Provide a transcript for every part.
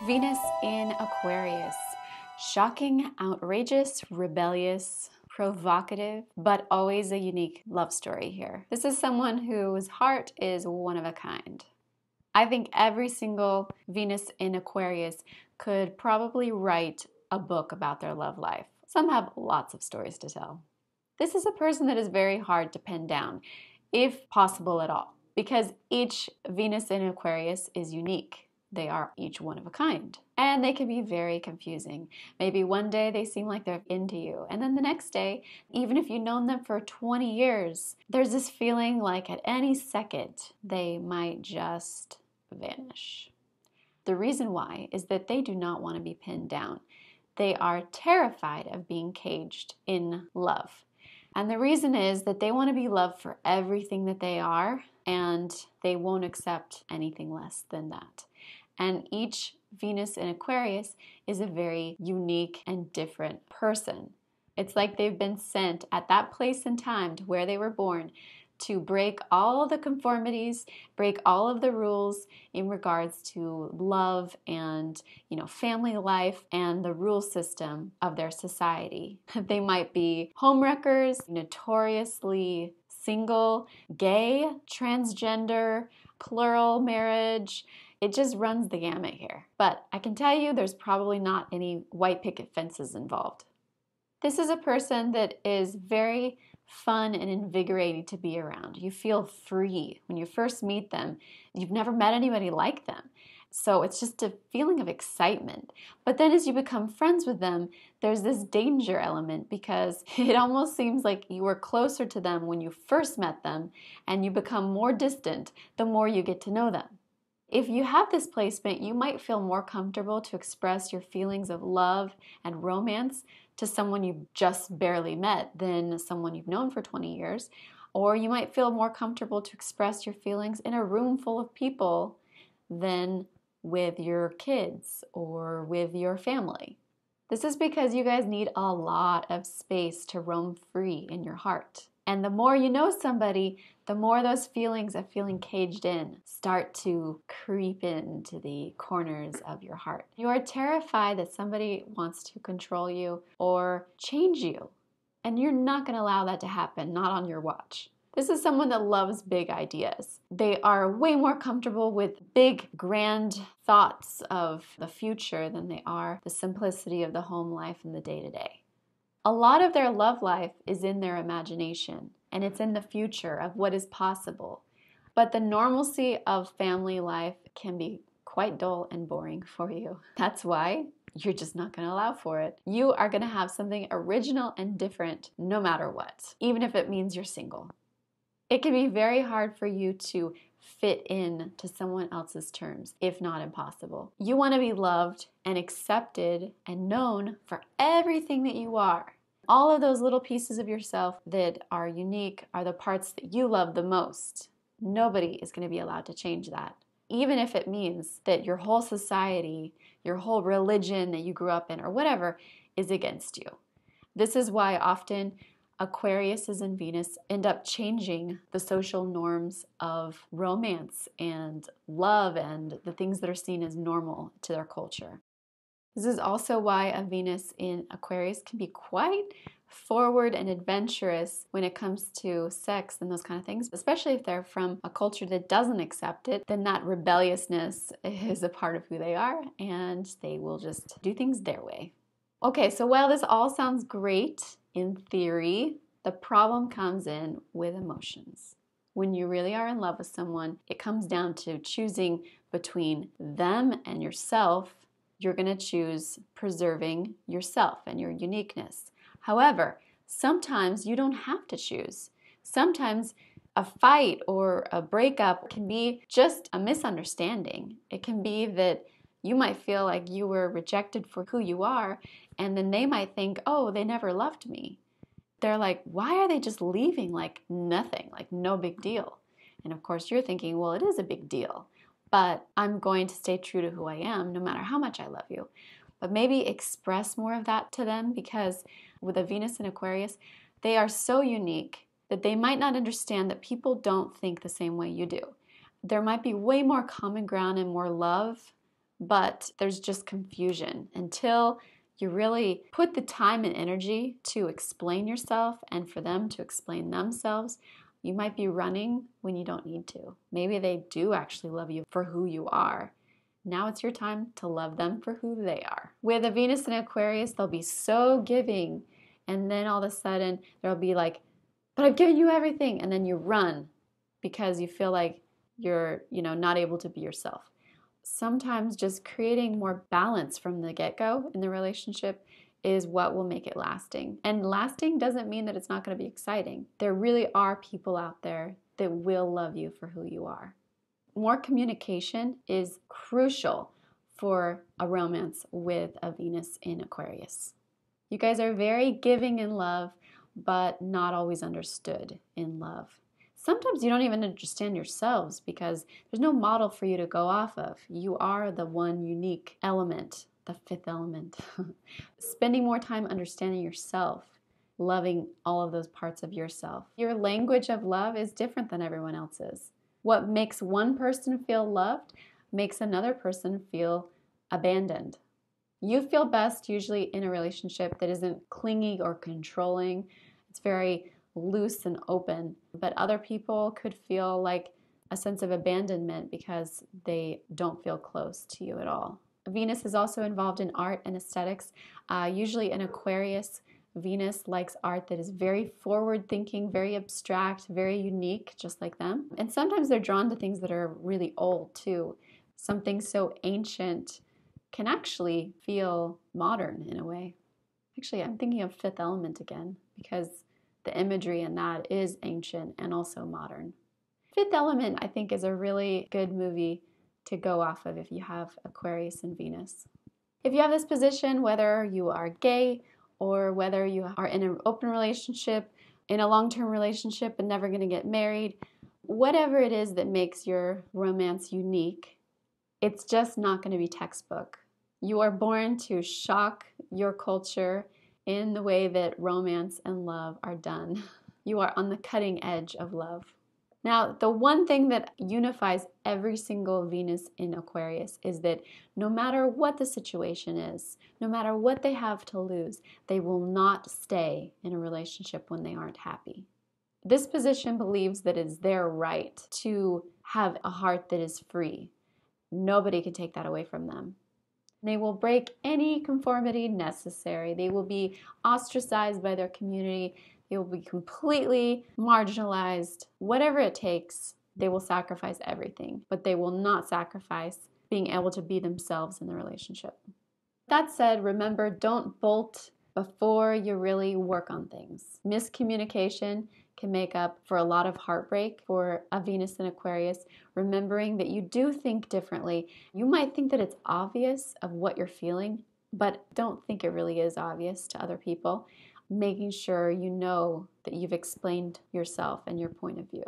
Venus in Aquarius. Shocking, outrageous, rebellious, provocative, but always a unique love story here. This is someone whose heart is one of a kind. I think every single Venus in Aquarius could probably write a book about their love life. Some have lots of stories to tell. This is a person that is very hard to pin down, if possible at all, because each Venus in Aquarius is unique. They are each one of a kind. And they can be very confusing. Maybe one day they seem like they're into you, and then the next day, even if you've known them for 20 years, there's this feeling like at any second they might just vanish. The reason why is that they do not want to be pinned down. They are terrified of being caged in love. And the reason is that they want to be loved for everything that they are, and they won't accept anything less than that. And each Venus in Aquarius is a very unique and different person. It's like they've been sent at that place and time to where they were born to break all the conformities, break all of the rules in regards to love and, family life and the rule system of their society. They might be homewreckers, notoriously single, gay, transgender, plural marriage. It just runs the gamut here. But I can tell you there's probably not any white picket fences involved. This is a person that is very fun and invigorating to be around. You feel free when you first meet them. You've never met anybody like them. So it's just a feeling of excitement. But then as you become friends with them, there's this danger element because it almost seems like you were closer to them when you first met them, and you become more distant the more you get to know them. If you have this placement, you might feel more comfortable to express your feelings of love and romance to someone you've just barely met than someone you've known for 20 years. Or you might feel more comfortable to express your feelings in a room full of people than with your kids or with your family. This is because you guys need a lot of space to roam free in your heart. And the more you know somebody, the more those feelings of feeling caged in start to creep into the corners of your heart. You are terrified that somebody wants to control you or change you. And you're not going to allow that to happen, not on your watch. This is someone that loves big ideas. They are way more comfortable with big, grand thoughts of the future than they are the simplicity of the home life and the day-to-day. A lot of their love life is in their imagination, and it's in the future of what is possible. But the normalcy of family life can be quite dull and boring for you. That's why you're just not going to allow for it. You are going to have something original and different no matter what, even if it means you're single. It can be very hard for you to fit in to someone else's terms, if not impossible. You want to be loved and accepted and known for everything that you are. All of those little pieces of yourself that are unique are the parts that you love the most. Nobody is going to be allowed to change that, even if it means that your whole society, your whole religion that you grew up in or whatever is against you. This is why often Aquariuses and Venus end up changing the social norms of romance and love and the things that are seen as normal to their culture. This is also why a Venus in Aquarius can be quite forward and adventurous when it comes to sex and those kind of things, especially if they're from a culture that doesn't accept it. Then that rebelliousness is a part of who they are, and they will just do things their way. Okay, so while this all sounds great in theory, the problem comes in with emotions. When you really are in love with someone, it comes down to choosing between them and yourself. You're going to choose preserving yourself and your uniqueness. However, sometimes you don't have to choose. Sometimes a fight or a breakup can be just a misunderstanding. It can be that you might feel like you were rejected for who you are, and then they might think, oh, they never loved me. They're like, why are they just leaving like nothing, like no big deal? And of course you're thinking, well, it is a big deal, but I'm going to stay true to who I am no matter how much I love you. But maybe express more of that to them, because with a Venus in Aquarius, they are so unique that they might not understand that people don't think the same way you do. There might be way more common ground and more love but there's just confusion until you really put the time and energy to explain yourself and for them to explain themselves. You might be running when you don't need to. Maybe they do actually love you for who you are. Now it's your time to love them for who they are. With a Venus and Aquarius, they'll be so giving, and then all of a sudden they'll be like, but I've given you everything, and then you run because you feel like you're, not able to be yourself. Sometimes just creating more balance from the get-go in the relationship is what will make it lasting. And lasting doesn't mean that it's not going to be exciting. There really are people out there that will love you for who you are. More communication is crucial for a romance with a Venus in Aquarius. You guys are very giving in love, but not always understood in love. Sometimes you don't even understand yourselves because there's no model for you to go off of. You are the one unique element, the fifth element. Spending more time understanding yourself, loving all of those parts of yourself. Your language of love is different than everyone else's. What makes one person feel loved makes another person feel abandoned. You feel best usually in a relationship that isn't clingy or controlling. It's very loose and open, but other people could feel like a sense of abandonment because they don't feel close to you at all. Venus is also involved in art and aesthetics. Usually in Aquarius, Venus likes art that is very forward-thinking, very abstract, very unique, just like them. And sometimes they're drawn to things that are really old too. Something so ancient can actually feel modern in a way. Actually, I'm thinking of Fifth Element again because the imagery in that is ancient and also modern. Fifth Element, I think, is a really good movie to go off of if you have Aquarius and Venus. If you have this position, whether you are gay or whether you are in an open relationship, in a long-term relationship and never going to get married, whatever it is that makes your romance unique, it's just not going to be textbook. You are born to shock your culture in the way that romance and love are done. You are on the cutting edge of love. Now, the one thing that unifies every single Venus in Aquarius is that no matter what the situation is, no matter what they have to lose, they will not stay in a relationship when they aren't happy. This position believes that it's their right to have a heart that is free. Nobody can take that away from them. They will break any conformity necessary. They will be ostracized by their community. They will be completely marginalized. Whatever it takes, they will sacrifice everything, but they will not sacrifice being able to be themselves in the relationship. That said, remember, don't bolt before you really work on things. Miscommunication can make up for a lot of heartbreak for a Venus in Aquarius, remembering that you do think differently. You might think that it's obvious of what you're feeling, but don't think it really is obvious to other people. Making sure you know that you've explained yourself and your point of view.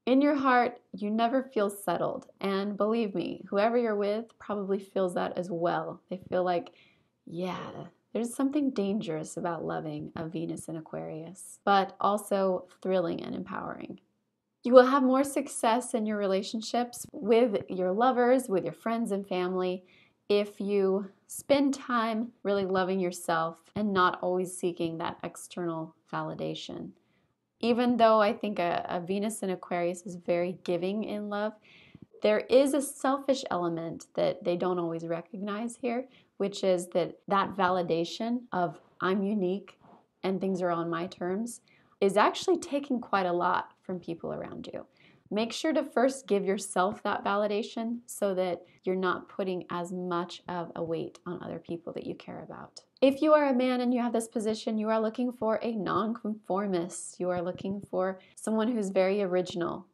In your heart, you never feel settled, and believe me, whoever you're with probably feels that as well. They feel like, yeah, there's something dangerous about loving a Venus in Aquarius, but also thrilling and empowering. You will have more success in your relationships with your lovers, with your friends and family, if you spend time really loving yourself and not always seeking that external validation. Even though I think a Venus in Aquarius is very giving in love, there is a selfish element that they don't always recognize here, which is that validation of I'm unique and things are on my terms is actually taking quite a lot from people around you. Make sure to first give yourself that validation so that you're not putting as much of a weight on other people that you care about. If you are a man and you have this position, you are looking for a nonconformist. You are looking for someone who's very original.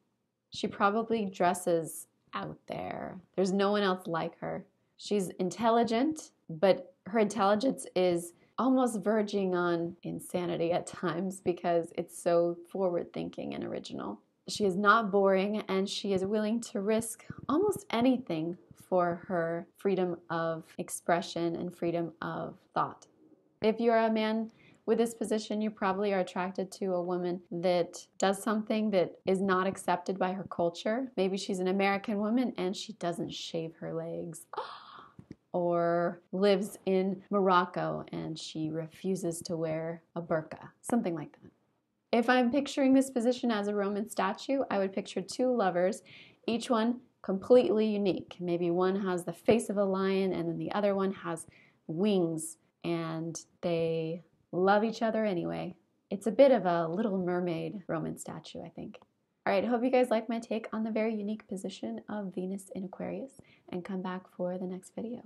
She probably dresses out there. There's no one else like her. She's intelligent, but her intelligence is almost verging on insanity at times because it's so forward-thinking and original. She is not boring, and she is willing to risk almost anything for her freedom of expression and freedom of thought. If you're a man with this position, you probably are attracted to a woman that does something that is not accepted by her culture. Maybe she's an American woman and she doesn't shave her legs. or lives in Morocco and she refuses to wear a burqa, something like that. If I'm picturing this position as a Roman statue, I would picture two lovers, each one completely unique. Maybe one has the face of a lion and then the other one has wings, and they love each other anyway. It's a bit of a Little Mermaid Roman statue, I think. All right, I hope you guys like my take on the very unique position of Venus in Aquarius, and come back for the next video.